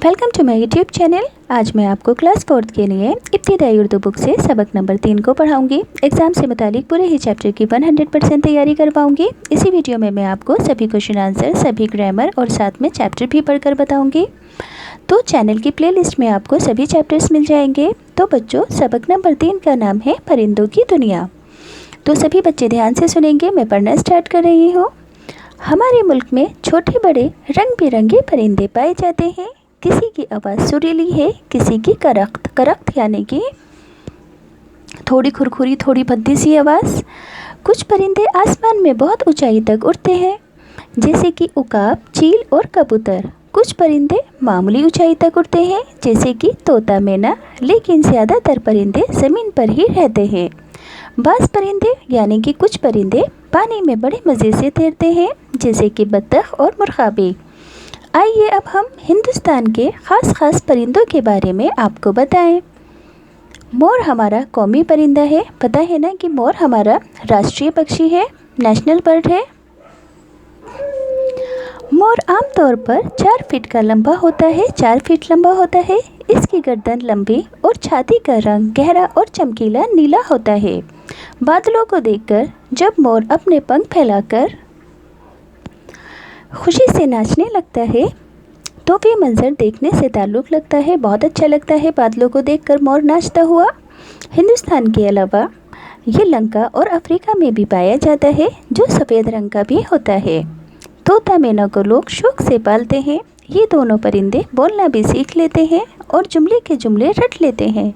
Welcome to my YouTube channel. आज मैं आपको क्लास 4 के लिए इब्तिदाई उर्दू बुक से सबक नंबर 3 को पढ़ाऊंगी। एग्ज़ाम से मुतालिक पूरे ही चैप्टर की 100% तैयारी करवाऊंगी। इसी वीडियो में मैं आपको सभी क्वेश्चन आंसर, सभी ग्रामर और साथ में चैप्टर भी पढ़कर बताऊंगी। तो चैनल की प्लेलिस्ट में आपको सभी चैप्टर्स मिल जाएंगे। तो बच्चों, सबक नंबर 3 का नाम है परिंदों की दुनिया। तो सभी बच्चे ध्यान से सुनेंगे, मैं पढ़ना स्टार्ट कर रही हूँ। हमारे मुल्क में छोटे बड़े रंग बिरंगे परिंदे पाए जाते हैं। किसी की आवाज़ सुरीली है, किसी की करख्त करख्त यानी कि थोड़ी खुरखुरी, थोड़ी भद्दी सी आवाज़। कुछ परिंदे आसमान में बहुत ऊंचाई तक उड़ते हैं, जैसे कि उकाब, चील और कबूतर। कुछ परिंदे मामूली ऊंचाई तक उड़ते हैं, जैसे कि तोता, मैना, लेकिन ज़्यादातर परिंदे ज़मीन पर ही रहते हैं। बाज़ परिंदे यानी कि कुछ परिंदे पानी में बड़े मज़े से तैरते हैं, जैसे कि बत्तख और मुर्ग़ाबी। आइए अब हम हिंदुस्तान के ख़ास परिंदों के बारे में आपको बताएं। मोर हमारा कौमी परिंदा है। पता है ना कि मोर हमारा राष्ट्रीय पक्षी है, नेशनल बर्ड है। मोर आमतौर पर 4 फीट का लंबा होता है, 4 फीट लंबा होता है। इसकी गर्दन लंबी और छाती का रंग गहरा और चमकीला नीला होता है। बादलों को देखकर जब मोर अपने पंख फैलाकर खुशी से नाचने लगता है तो वे मंजर देखने से ताल्लुक़ लगता है, बहुत अच्छा लगता है बादलों को देखकर मोर नाचता हुआ। हिंदुस्तान के अलावा ये लंका और अफ्रीका में भी पाया जाता है, जो सफ़ेद रंग का भी होता है। तोता मैना को लोग शौक़ से पालते हैं। ये दोनों परिंदे बोलना भी सीख लेते हैं और जुमले के जुमले रट लेते हैं।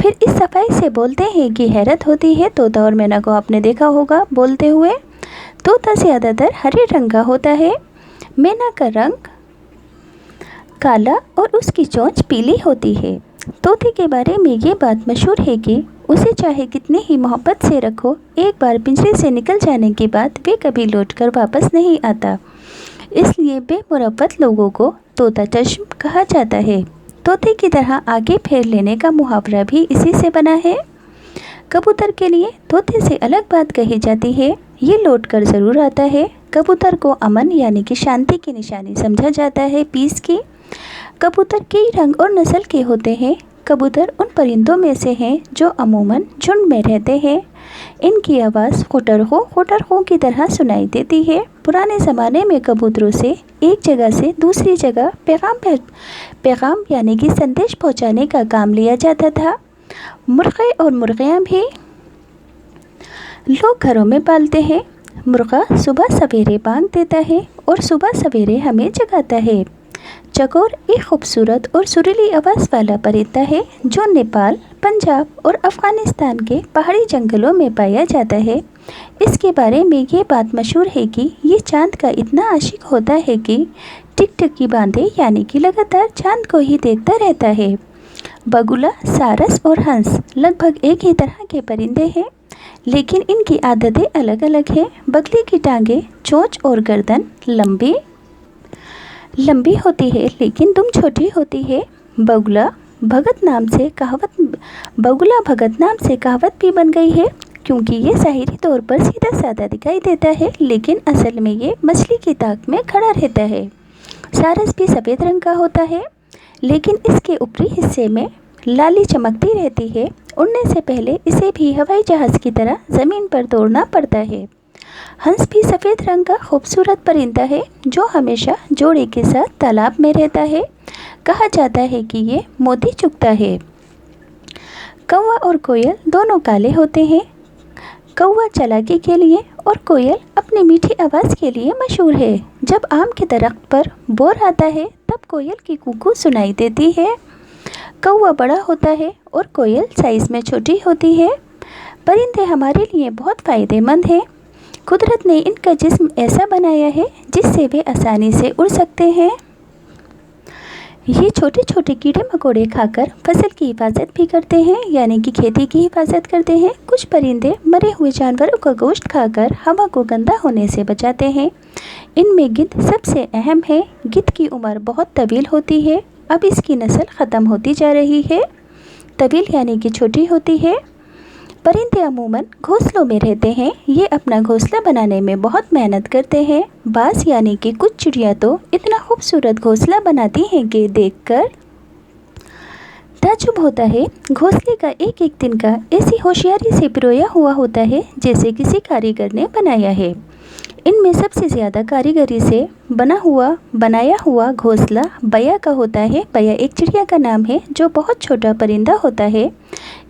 फिर इस सफाई से बोलते हैं कि हैरत होती है। तोता और मैना को आपने देखा होगा बोलते हुए। तोता ज़्यादातर हरे रंग का होता है, मैना का रंग काला और उसकी चोंच पीली होती है। तोते के बारे में ये बात मशहूर है कि उसे चाहे कितनी ही मोहब्बत से रखो, एक बार पिंजरे से निकल जाने के बाद वे कभी लौटकर वापस नहीं आता। इसलिए बेमुरव्वत लोगों को तोता चश्म कहा जाता है। तोते की तरह आगे फेर लेने का मुहावरा भी इसी से बना है। कबूतर के लिए तोते से अलग बात कही जाती है, ये लौट कर ज़रूर आता है। कबूतर को अमन यानी कि शांति की निशानी समझा जाता है, पीस की। कबूतर कई रंग और नस्ल के होते हैं। कबूतर उन परिंदों में से हैं जो अमूमन झुंड में रहते हैं। इनकी आवाज़ खुटर हो की तरह सुनाई देती है। पुराने ज़माने में कबूतरों से एक जगह से दूसरी जगह पैगाम यानी कि संदेश पहुंचाने का काम लिया जाता था। मुर्गे और मुर्गियाँ भी लोग घरों में पालते हैं। मुर्गा सुबह सवेरे बांग देता है और सुबह सवेरे हमें जगाता है। चकोर एक खूबसूरत और सुरीली आवाज़ वाला परिंदा है जो नेपाल, पंजाब और अफ़गानिस्तान के पहाड़ी जंगलों में पाया जाता है। इसके बारे में ये बात मशहूर है कि ये चाँद का इतना आशिक होता है कि टिकटिकी बांधे यानी कि लगातार चाँद को ही देखता रहता है। बगुला, सारस और हंस लगभग एक ही तरह के परिंदे हैं, लेकिन इनकी आदतें अलग अलग हैं। बगले की टांगें, चोंच और गर्दन लंबी होती है, लेकिन दुम छोटी होती है। बगुला भगत नाम से कहावत भी बन गई है, क्योंकि ये ज़ाहिरी तौर पर सीधा साधा दिखाई देता है, लेकिन असल में ये मछली की ताक में खड़ा रहता है। सारस भी सफ़ेद रंग का होता है, लेकिन इसके ऊपरी हिस्से में लाली चमकती रहती है। उड़ने से पहले इसे भी हवाई जहाज़ की तरह ज़मीन पर दौड़ना पड़ता है। हंस भी सफ़ेद रंग का खूबसूरत परिंदा है जो हमेशा जोड़े के साथ तालाब में रहता है। कहा जाता है कि ये मोती चुगता है। कौवा और कोयल दोनों काले होते हैं। कौवा चालाकी के लिए और कोयल अपनी मीठी आवाज़ के लिए मशहूर है। जब आम के दरख्त पर बोर आता है तब कोयल की कूकू सुनाई देती है। कौवा बड़ा होता है और कोयल साइज़ में छोटी होती है। परिंदे हमारे लिए बहुत फ़ायदेमंद हैं। कुदरत ने इनका जिस्म ऐसा बनाया है जिससे वे आसानी से उड़ सकते हैं। ये छोटे छोटे कीड़े मकोड़े खाकर फसल की हिफाजत भी करते हैं, यानी कि खेती की हिफाजत करते हैं। कुछ परिंदे मरे हुए जानवरों का गोश्त खाकर हवा को गंदा होने से बचाते हैं। इनमें गिद्ध सबसे अहम है। गिद्ध की उम्र बहुत तवील होती है। अब इसकी नस्ल ख़त्म होती जा रही है। तवील यानी कि छोटी होती है। परिंदे अमूमन घोंसलों में रहते हैं। ये अपना घोंसला बनाने में बहुत मेहनत करते हैं। बाज यानी कि कुछ चिड़िया तो इतना खूबसूरत घोंसला बनाती हैं कि देखकर ताज्जुब होता है। घोंसले का एक एक तिनका ऐसी होशियारी से पिरोया हुआ होता है जैसे किसी कारीगर ने बनाया है। इनमें सबसे ज़्यादा कारीगरी से बनाया हुआ घोंसला बया का होता है। बया एक चिड़िया का नाम है जो बहुत छोटा परिंदा होता है।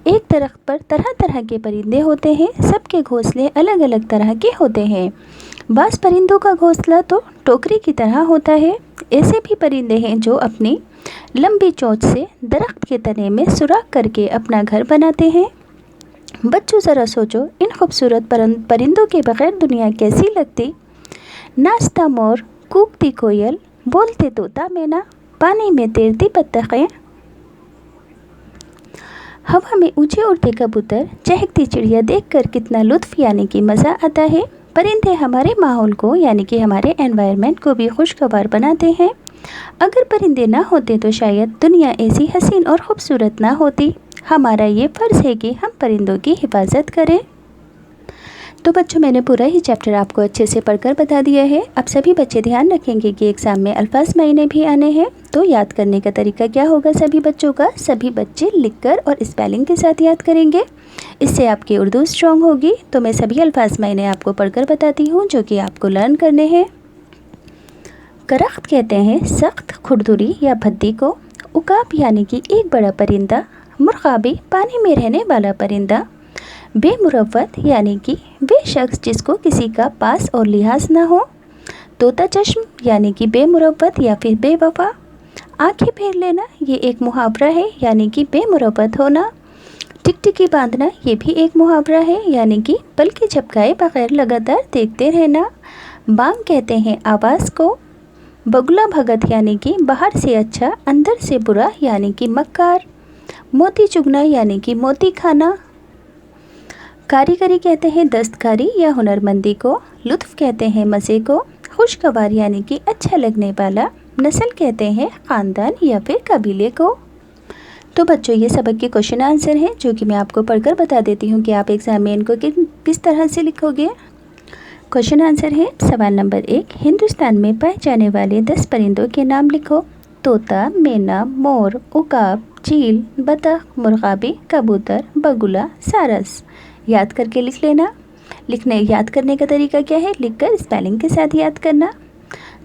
एक दरख्त पर तरह तरह के परिंदे होते हैं। सबके घोंसले अलग अलग तरह के होते हैं। बाज़ परिंदों का घोंसला तो टोकरी की तरह होता है। ऐसे भी परिंदे हैं जो अपनी लंबी चोंच से दरख्त के तने में सुराख करके अपना घर बनाते हैं। बच्चों ज़रा सोचो, इन खूबसूरत परिंदों के बगैर दुनिया कैसी लगती। नाचता मोर, कूकती कोयल, बोलते तोता मैना, पानी में तैरती बत्तखें, हवा में ऊंचे उड़ते कबूतर, चहकती चिड़िया देखकर कितना लुत्फ़ यानी कि मज़ा आता है। परिंदे हमारे माहौल को यानी कि हमारे एनवायरनमेंट को भी खुशगवार बनाते हैं। अगर परिंदे ना होते तो शायद दुनिया ऐसी हसीन और ख़ूबसूरत ना होती। हमारा ये फ़र्ज़ है कि हम परिंदों की हिफाजत करें। तो बच्चों, मैंने पूरा ही चैप्टर आपको अच्छे से पढ़कर बता दिया है। अब सभी बच्चे ध्यान रखेंगे कि एग्ज़ाम में अल्फाज महीने भी आने हैं। तो याद करने का तरीका क्या होगा सभी बच्चों का? सभी बच्चे लिखकर और स्पेलिंग के साथ याद करेंगे। इससे आपकी उर्दू स्ट्रॉन्ग होगी। तो मैं सभी अल्फाज महीने आपको पढ़कर बताती हूँ जो कि आपको लर्न करने हैं। करख्त कहते हैं सख्त खुरदुरी या भद्दी को। उकाब यानी कि एक बड़ा परिंदा। मुर्ग़ाबी पानी में रहने वाला परिंदा। बेमुरव्वत यानी कि वे शख्स जिसको किसी का पास और लिहाज ना हो। तोता चश्म यानी कि बेमुरव्वत या फिर बेवफा। आंखें फेर लेना ये एक मुहावरा है यानी कि बेमुरव्वत होना। टिकटिकी बांधना ये भी एक मुहावरा है यानी कि पलकें झपकाए बगैर लगातार देखते रहना। बांग कहते हैं आवाज़ को। बगुला भगत यानी कि बाहर से अच्छा अंदर से बुरा यानी कि मक्कार। मोती चुगना यानी कि मोती खाना। कारीगरी कहते हैं दस्तकारी या हुनरमंदी को। लुत्फ़ कहते हैं मज़े को। खुशगवार यानी कि अच्छा लगने वाला। नस्ल कहते हैं ख़ानदान या फिर कबीले को। तो बच्चों, ये सबक के क्वेश्चन आंसर हैं जो कि मैं आपको पढ़कर बता देती हूँ कि आप एग्ज़ाम में इनको किस तरह से लिखोगे। क्वेश्चन आंसर है। सवाल नंबर 1, हिंदुस्तान में पाए जाने वाले 10 परिंदों के नाम लिखो। तोता, मैना, मोर, उकाब, चील, बतख, मुर्ग़ाबी, कबूतर, बगुला, सारस। याद करके लिख लेना। याद करने का तरीका क्या है? लिखकर स्पेलिंग के साथ याद करना।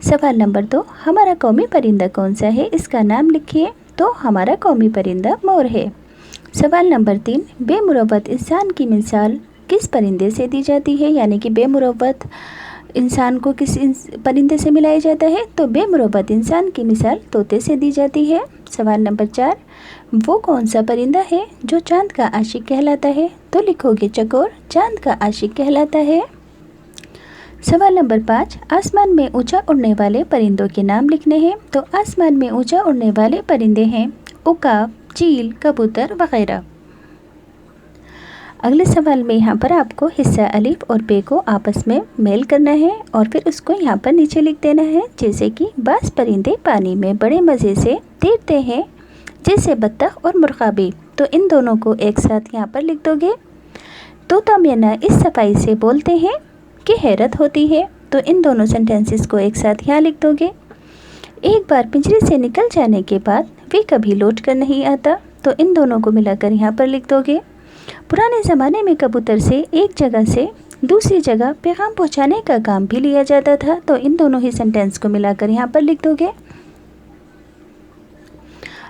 सवाल नंबर 2, हमारा कौमी परिंदा कौन सा है? इसका नाम लिखिए। तो हमारा कौमी परिंदा मोर है। सवाल नंबर 3, बेमुरव्वत इंसान की मिसाल किस परिंदे से दी जाती है? यानी कि बेमुरव्वत इंसान को किस परिंदे से मिलाया जाता है? तो बेमुरव्वत इंसान की मिसाल तोते से दी जाती है। सवाल नंबर 4, वो कौन सा परिंदा है जो चांद का आशिक कहलाता है? तो लिखोगे चकोर, चांद का आशिक कहलाता है। सवाल नंबर 5, आसमान में ऊंचा उड़ने वाले परिंदों के नाम लिखने हैं। तो आसमान में ऊंचा उड़ने वाले परिंदे हैं उकाब, चील, कबूतर वगैरह। अगले सवाल में यहाँ पर आपको हिस्सा अलिफ और बे को आपस में मेल करना है और फिर उसको यहाँ पर नीचे लिख देना है। जैसे कि बाज़ परिंदे पानी में बड़े मज़े से तैरते हैं जैसे बत्तख और मुर्ग़ाबी। तो इन दोनों को एक साथ यहाँ पर लिख दोगे। तोता मैना इस सफाई से बोलते हैं कि हैरत होती है। तो इन दोनों सेंटेंसेस को एक साथ यहाँ लिख दोगे। एक बार पिंजरे से निकल जाने के बाद वे कभी लौट कर नहीं आता। तो इन दोनों को मिलाकर यहाँ पर लिख दोगे। पुराने ज़माने में कबूतर से एक जगह से दूसरी जगह पैगाम पहुँचाने का काम भी लिया जाता था। तो इन दोनों ही सेंटेंस को मिलाकर यहाँ पर लिख दोगे।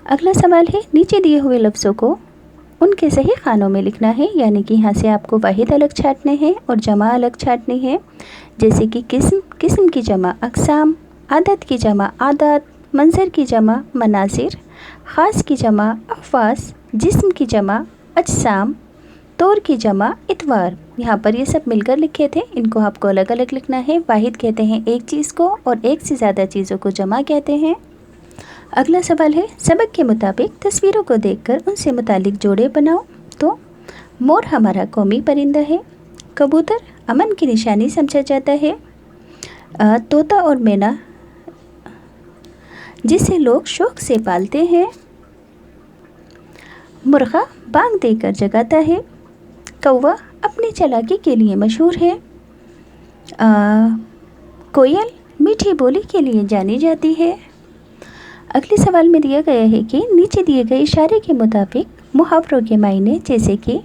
अगला सवाल है, नीचे दिए हुए लफ्ज़ों को उनके सही खानों में लिखना है। यानी कि यहाँ से आपको वाहिद अलग छाँटने हैं और जमा अलग छाँटनी है। जैसे कि किस्म की जमा अक़साम, आदत की जमा आदात, मंज़र की जमा मनाज़िर, ख़ास की जमा अफ़वास, जिस्म की जमा अजसाम, तौर की जमा इतवार। यहाँ पर ये सब मिलकर लिखे थे। इनको आपको अलग अलग लिखना है। वाहिद कहते हैं एक चीज़ को और एक से ज़्यादा चीज़ों को जमा कहते हैं। अगला सवाल है, सबक के मुताबिक तस्वीरों को देखकर उनसे मुतालिक जोड़े बनाओ। तो मोर हमारा कौमी परिंदा है। कबूतर अमन की निशानी समझा जाता है। तोता और मैना जिसे लोग शौक़ से पालते हैं। मुर्गा बांग देकर जगाता है। कौवा अपनी चालाकी के लिए मशहूर है। कोयल मीठी बोली के लिए जानी जाती है। अगले सवाल में दिया गया है कि नीचे दिए गए इशारे के मुताबिक मुहावरों के मायने जैसे कि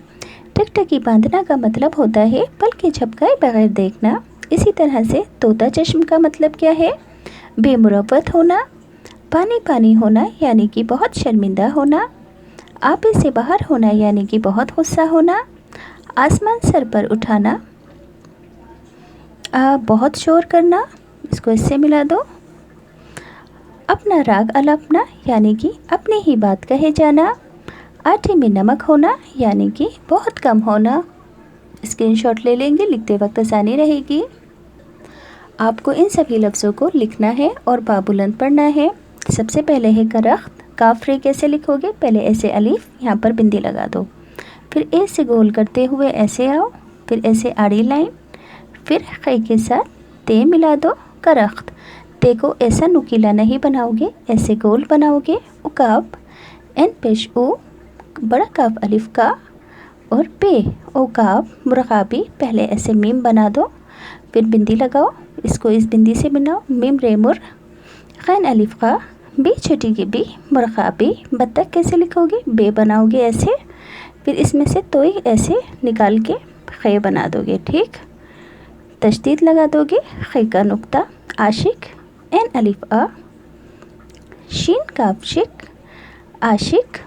टकटकी बांधना का मतलब होता है पलकें झपकाए बगैर देखना। इसी तरह से तोता चश्म का मतलब क्या है? बेमुरवत होना। पानी पानी होना यानी कि बहुत शर्मिंदा होना। आपे से बाहर होना यानी कि बहुत गुस्सा होना। आसमान सर पर उठाना। बहुत शोर करना, इसको इससे मिला दो। अपना राग अलापना यानी कि अपनी ही बात कहे जाना। आटे में नमक होना यानी कि बहुत कम होना। स्क्रीनशॉट ले लेंगे, लिखते वक्त आसानी रहेगी। आपको इन सभी लफ्ज़ों को लिखना है और बाबुलंद पढ़ना है। सबसे पहले है करख्त। काफ रे कैसे लिखोगे? पहले ऐसे अलीफ, यहाँ पर बिंदी लगा दो, फिर ए से गोल करते हुए ऐसे आओ, फिर ऐसे आड़ी लाइन, फिर खे के साथ ते मिला दो। करख्त। ते को ऐसा नुकीला नहीं बनाओगे, ऐसे गोल बनाओगे। उकाब, एन पेश ओ, बड़ा काफ अलिफ का, और पे ओकाब मुरकाबी, पहले ऐसे मीम बना दो, फिर बिंदी लगाओ, इसको इस बिंदी से बनाओ। मीम रे मुर, खैन अलिफ का, बी छोटी की बी, मुरकाबी। बत्तख कैसे लिखोगे? बे बनाओगे ऐसे, फिर इसमें से तोई ऐसे निकाल के खे बना दोगे, ठीक। तशदीद लगा दोगे, खे का नुक्ता। आशिक, एन अलिफ आ, शीन काफ शिक, आशिक।